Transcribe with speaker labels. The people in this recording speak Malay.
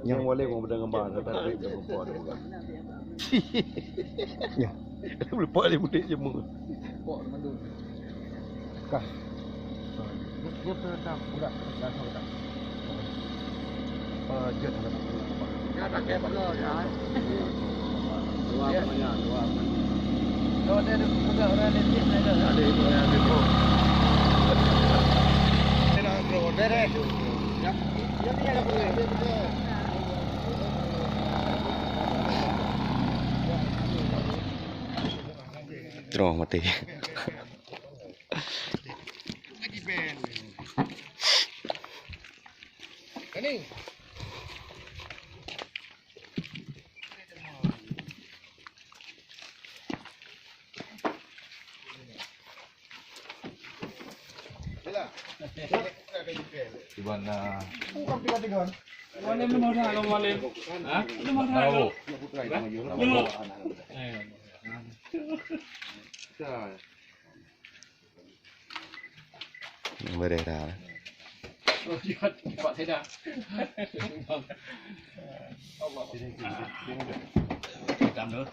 Speaker 1: Yang boleh kau pedang gambar tapi dia buat dia. Ya. Boleh buat dia mudik je mu. Buat mandu. Kah. Dia pernah budak dah tahu tak. Dia tak apa. Ya tak kena benar ya. Dua mana dua. Kalau dia ada budak orang lain ada. Ada itu yang itu. Ada bro, beres. Ya. Dia ni ada boleh. Terus mati. Lagi ben. Kani. Iban na. Bukan tiga-tiga. Wala mo na lang wala. Ha? Ano mo na? Oo. Beredar. Oh, lihat Pak Seda. Allah. Sini. Jam dulu.